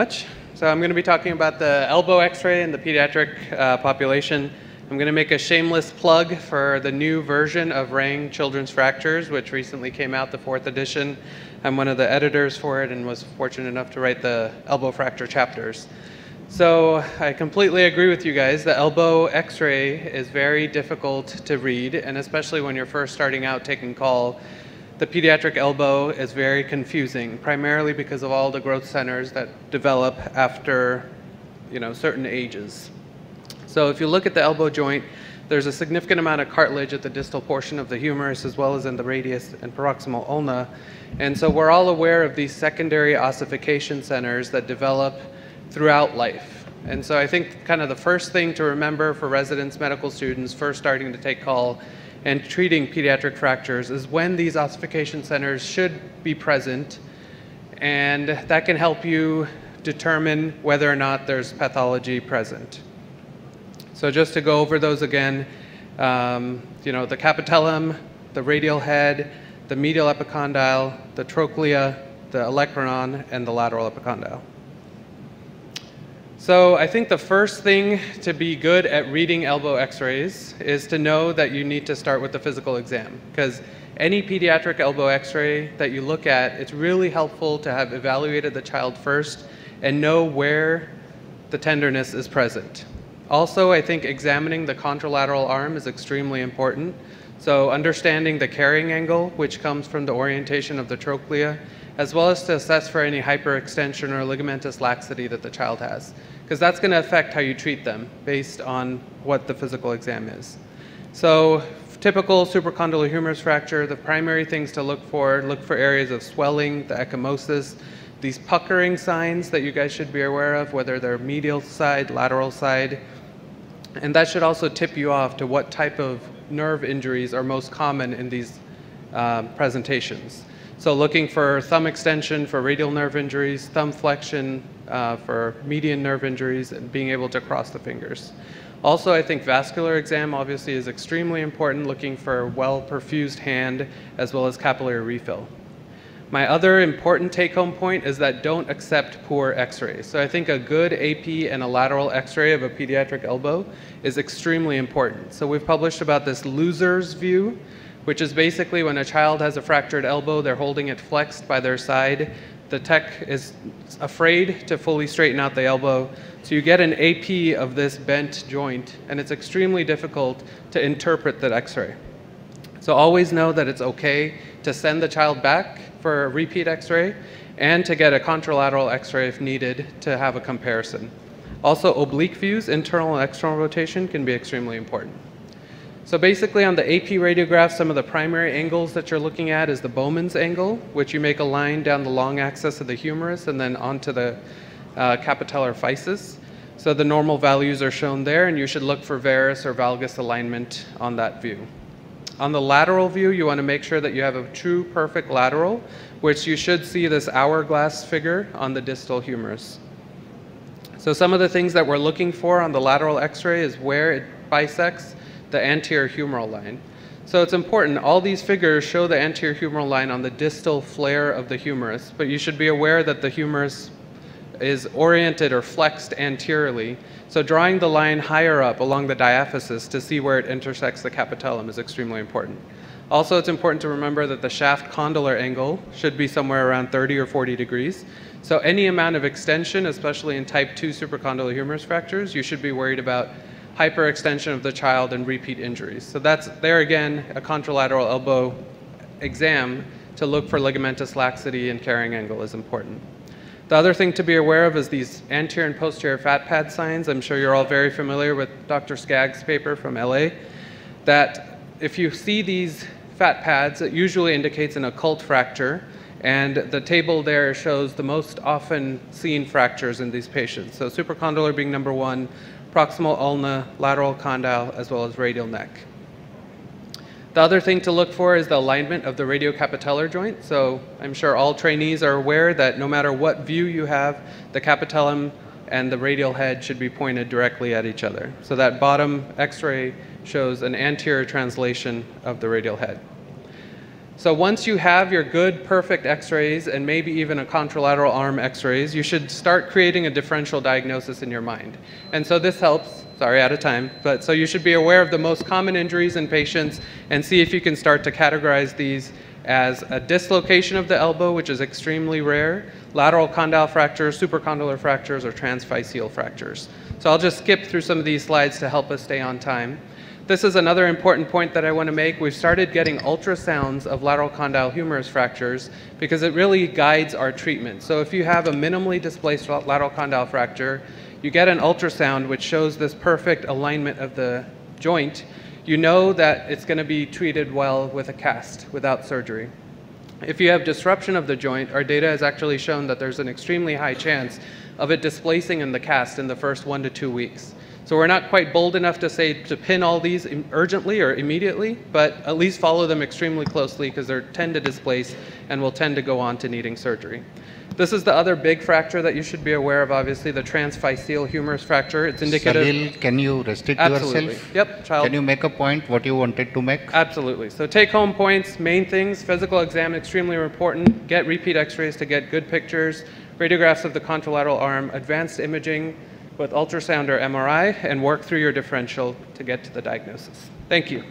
much. So I'm going to be talking about the elbow x-ray in the pediatric population. I'm going to make a shameless plug for the new version of Raying Children's Fractures, which recently came out, the 4th edition. I'm one of the editors for it and was fortunate enough to write the elbow fracture chapters. So I completely agree with you guys. The elbow x-ray is very difficult to read, and especially when you're first starting out taking call, the pediatric elbow is very confusing, primarily because of all the growth centers that develop after, certain ages. So if you look at the elbow joint, there's a significant amount of cartilage at the distal portion of the humerus as well as in the radius and proximal ulna. And so we're all aware of these secondary ossification centers that develop throughout life. And so I think kind of the first thing to remember for residents, medical students, first starting to take call and treating pediatric fractures is when these ossification centers should be present, and that can help you determine whether or not there's pathology present. So just to go over those again, the capitellum, the radial head, the medial epicondyle, the trochlea, the olecranon, and the lateral epicondyle. So I think the first thing to be good at reading elbow x-rays is to know that you need to start with the physical exam, because any pediatric elbow x-ray that you look at, it's really helpful to have evaluated the child first and know where the tenderness is present. Also, I think examining the contralateral arm is extremely important. So understanding the carrying angle, which comes from the orientation of the trochlea, as well as to assess for any hyperextension or ligamentous laxity that the child has, because that's going to affect how you treat them based on what the physical exam is. So typical supracondylar humerus fracture, the primary things to look for areas of swelling, the ecchymosis, these puckering signs that you guys should be aware of, whether they're medial side, lateral side, and that should also tip you off to what type of nerve injuries are most common in these presentations. So looking for thumb extension for radial nerve injuries, thumb flexion for median nerve injuries, and being able to cross the fingers. Also, I think vascular exam obviously is extremely important, looking for well-perfused hand as well as capillary refill. My other important take-home point is that don't accept poor x-rays. So I think a good AP and a lateral x-ray of a pediatric elbow is extremely important. So we've published about this loser's view, which is basically when a child has a fractured elbow, they're holding it flexed by their side. The tech is afraid to fully straighten out the elbow. So you get an AP of this bent joint, and it's extremely difficult to interpret that x-ray. So always know that it's okay to send the child back for a repeat x-ray and to get a contralateral x-ray if needed to have a comparison. Also, oblique views, internal and external rotation, can be extremely important. So basically on the AP radiograph, some of the primary angles that you're looking at is the Bowman's angle, which you make a line down the long axis of the humerus and then onto the capitellar physis. So the normal values are shown there, and you should look for varus or valgus alignment on that view. On the lateral view, you want to make sure that you have a true perfect lateral, which you should see this hourglass figure on the distal humerus. So some of the things that we're looking for on the lateral x-ray is where it bisects the anterior humeral line. So it's important, all these figures show the anterior humeral line on the distal flare of the humerus, but you should be aware that the humerus is oriented or flexed anteriorly. So drawing the line higher up along the diaphysis to see where it intersects the capitellum is extremely important. Also, it's important to remember that the shaft condylar angle should be somewhere around 30 or 40 degrees. So any amount of extension, especially in type 2 supracondylar humerus fractures, you should be worried about hyperextension of the child and repeat injuries. So that's, there again, a contralateral elbow exam to look for ligamentous laxity and carrying angle is important. The other thing to be aware of is these anterior and posterior fat pad signs. I'm sure you're all very familiar with Dr. Skaggs' paper from LA, that if you see these fat pads, it usually indicates an occult fracture, and the table there shows the most often seen fractures in these patients. So supracondylar being number 1, proximal ulna, lateral condyle, as well as radial neck. The other thing to look for is the alignment of the radiocapitellar joint. So I'm sure all trainees are aware that no matter what view you have, the capitellum and the radial head should be pointed directly at each other. So that bottom x-ray shows an anterior translation of the radial head. So once you have your good, perfect x-rays and maybe even a contralateral arm x-rays, you should start creating a differential diagnosis in your mind. And so this helps, sorry, out of time, but so you should be aware of the most common injuries in patients and see if you can start to categorize these as a dislocation of the elbow, which is extremely rare, lateral condyle fractures, supracondylar fractures, or transphyseal fractures. So I'll just skip through some of these slides to help us stay on time. This is another important point that I want to make. We've started getting ultrasounds of lateral condyle humerus fractures because it really guides our treatment. So if you have a minimally displaced lateral condyle fracture, you get an ultrasound which shows this perfect alignment of the joint. You know that it's going to be treated well with a cast without surgery. If you have disruption of the joint, our data has actually shown that there's an extremely high chance of it displacing in the cast in the first 1 to 2 weeks. So we're not quite bold enough to say to pin all these urgently or immediately, but at least follow them extremely closely because they tend to displace and will tend to go on to needing surgery. This is the other big fracture that you should be aware of, obviously, the transphyseal humerus fracture. It's indicative. Salil, can you restrict Absolutely. yourself? Yep, child. Can you make a point what you wanted to make? Absolutely. So take-home points, main things, physical exam, extremely important. Get repeat x-rays to get good pictures, radiographs of the contralateral arm, advanced imaging with ultrasound or MRI, and work through your differential to get to the diagnosis. Thank you.